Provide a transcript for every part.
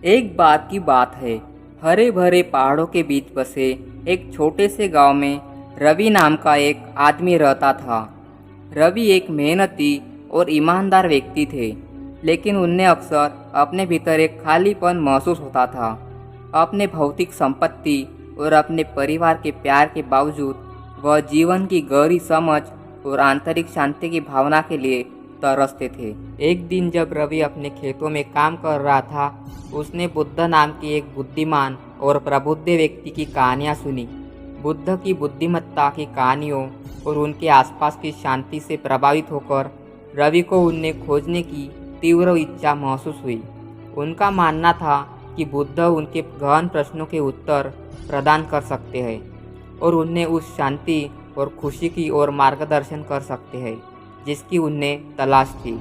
एक बार की बात है। हरे भरे पहाड़ों के बीच बसे एक छोटे से गांव में रवि नाम का एक आदमी रहता था। रवि एक मेहनती और ईमानदार व्यक्ति थे, लेकिन उन्हें अक्सर अपने भीतर एक खालीपन महसूस होता था। अपने भौतिक संपत्ति और अपने परिवार के प्यार के बावजूद वह जीवन की गहरी समझ और आंतरिक शांति की भावना के लिए तरसते थे। एक दिन जब रवि अपने खेतों में काम कर रहा था, उसने बुद्ध नाम के एक बुद्धिमान और प्रबुद्ध व्यक्ति की कहानियाँ सुनी। बुद्ध की बुद्धिमत्ता की कहानियों और उनके आसपास की शांति से प्रभावित होकर रवि को उन्हें खोजने की तीव्र इच्छा महसूस हुई। उनका मानना था कि बुद्ध उनके गहन प्रश्नों के उत्तर प्रदान कर सकते हैं और उन्हें उस शांति और खुशी की ओर मार्गदर्शन कर सकते हैं जिसकी उन्हें तलाश थी।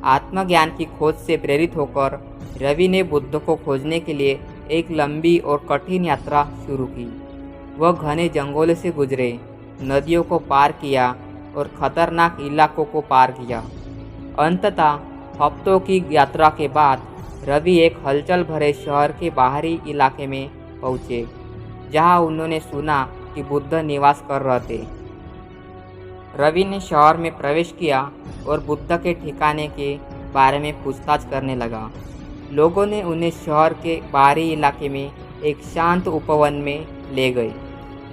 आत्मज्ञान की खोज से प्रेरित होकर रवि ने बुद्ध को खोजने के लिए एक लंबी और कठिन यात्रा शुरू की। वह घने जंगलों से गुजरे, नदियों को पार किया और खतरनाक इलाकों को पार किया। अंततः हफ्तों की यात्रा के बाद रवि एक हलचल भरे शहर के बाहरी इलाके में पहुँचे, जहां उन्होंने सुना कि बुद्ध निवास कर रहे थे। रवि ने शहर में प्रवेश किया और बुद्ध के ठिकाने के बारे में पूछताछ करने लगा। लोगों ने उन्हें शहर के बाहरी इलाके में एक शांत उपवन में ले गए,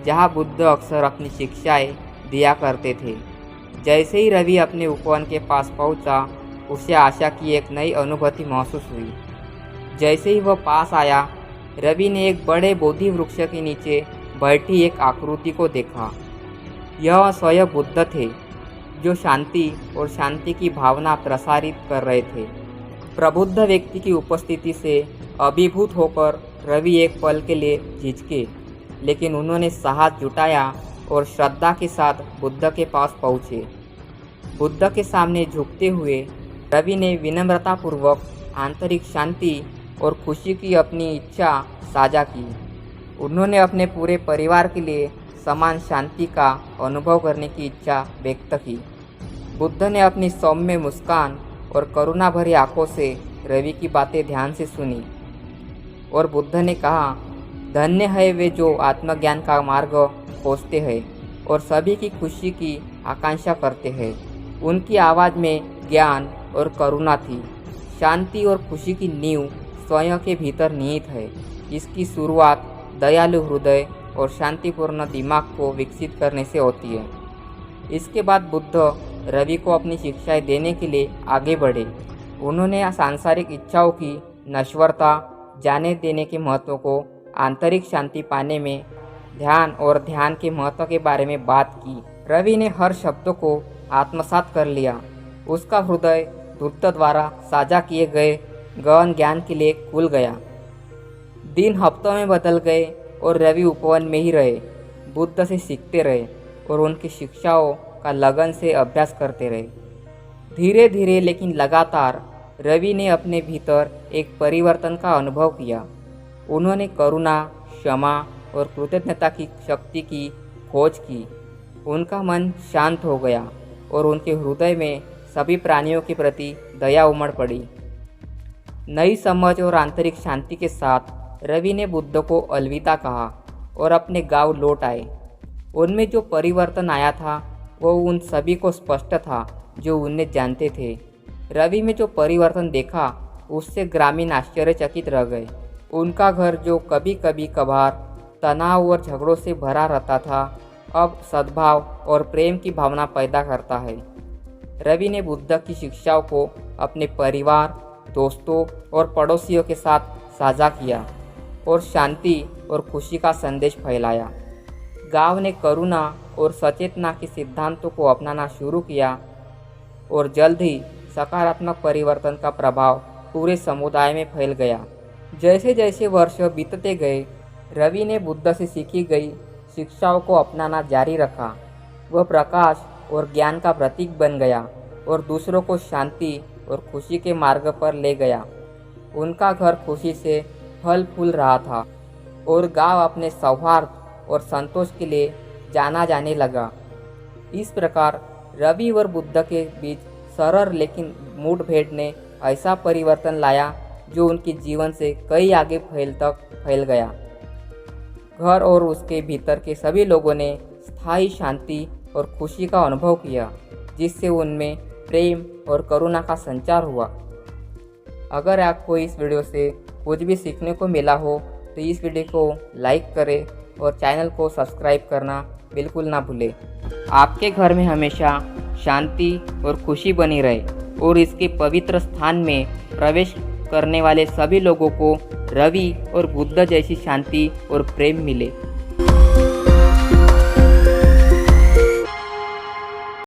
जहां बुद्ध अक्सर अपनी शिक्षाएं दिया करते थे। जैसे ही रवि अपने उपवन के पास पहुंचा, उसे आशा की एक नई अनुभूति महसूस हुई। जैसे ही वह पास आया, रवि ने एक बड़े बोधि वृक्ष के नीचे बैठी एक आकृति को देखा। यह स्वयं बुद्ध थे, जो शांति और शांति की भावना प्रसारित कर रहे थे। प्रबुद्ध व्यक्ति की उपस्थिति से अभिभूत होकर रवि एक पल के लिए झिझके, लेकिन उन्होंने साहस जुटाया और श्रद्धा के साथ बुद्ध के पास पहुँचे। बुद्ध के सामने झुकते हुए रवि ने विनम्रतापूर्वक आंतरिक शांति और खुशी की अपनी इच्छा साझा की। उन्होंने अपने पूरे परिवार के लिए समान शांति का अनुभव करने की इच्छा व्यक्त की। बुद्ध ने अपनी सौम्य मुस्कान और करुणा भरी आंखों से रवि की बातें ध्यान से सुनी और बुद्ध ने कहा, धन्य है वे जो आत्मज्ञान का मार्ग खोजते हैं और सभी की खुशी की आकांक्षा करते हैं। उनकी आवाज़ में ज्ञान और करुणा थी। शांति और खुशी की नींव स्वयं के भीतर निहित है। इसकी शुरुआत दयालु हृदय और शांतिपूर्ण दिमाग को विकसित करने से होती है। इसके बाद बुद्ध रवि को अपनी शिक्षाएं देने के लिए आगे बढ़े। उन्होंने सांसारिक इच्छाओं की नश्वरता, जाने देने के महत्व को, आंतरिक शांति पाने में ध्यान के महत्व के बारे में बात की। रवि ने हर शब्द को आत्मसात कर लिया। उसका हृदय बुद्ध द्वारा साझा किए गए गहन ज्ञान के लिए खुल गया। दिन हफ्तों में बदल गए और रवि उपवन में ही रहे, बुद्ध से सीखते रहे और उनकी शिक्षाओं का लगन से अभ्यास करते रहे। धीरे धीरे लेकिन लगातार रवि ने अपने भीतर एक परिवर्तन का अनुभव किया। उन्होंने करुणा, क्षमा और कृतज्ञता की शक्ति की खोज की। उनका मन शांत हो गया और उनके हृदय में सभी प्राणियों के प्रति दया उमड़ पड़ी। नई समझ और आंतरिक शांति के साथ रवि ने बुद्ध को अलविदा कहा और अपने गांव लौट आए। उनमें जो परिवर्तन आया था वो उन सभी को स्पष्ट था जो उन्हें जानते थे। रवि में जो परिवर्तन देखा उससे ग्रामीण आश्चर्यचकित रह गए। उनका घर जो कभी कभी कभार तनाव और झगड़ों से भरा रहता था, अब सद्भाव और प्रेम की भावना पैदा करता है। रवि ने बुद्ध की शिक्षाओं को अपने परिवार, दोस्तों और पड़ोसियों के साथ साझा किया और शांति और खुशी का संदेश फैलाया। गांव ने करुणा और सचेतना के सिद्धांतों को अपनाना शुरू किया और जल्द ही सकारात्मक परिवर्तन का प्रभाव पूरे समुदाय में फैल गया। जैसे जैसे वर्ष बीतते गए, रवि ने बुद्ध से सीखी गई शिक्षाओं को अपनाना जारी रखा। वह प्रकाश और ज्ञान का प्रतीक बन गया और दूसरों को शांति और खुशी के मार्ग पर ले गया। उनका घर खुशी से फल फूल रहा था और गांव अपने सौहार्द और संतोष के लिए जाना जाने लगा। इस प्रकार रवि और बुद्ध के बीच सरल लेकिन मुठभेड़ ने ऐसा परिवर्तन लाया जो उनके जीवन से कई आगे फैल गया। घर और उसके भीतर के सभी लोगों ने स्थायी शांति और खुशी का अनुभव किया, जिससे उनमें प्रेम और करुणा का संचार हुआ। अगर आपको इस वीडियो से कुछ भी सीखने को मिला हो तो इस वीडियो को लाइक करें और चैनल को सब्सक्राइब करना बिल्कुल ना भूलें। आपके घर में हमेशा शांति और खुशी बनी रहे और इसके पवित्र स्थान में प्रवेश करने वाले सभी लोगों को रवि और बुद्ध जैसी शांति और प्रेम मिले।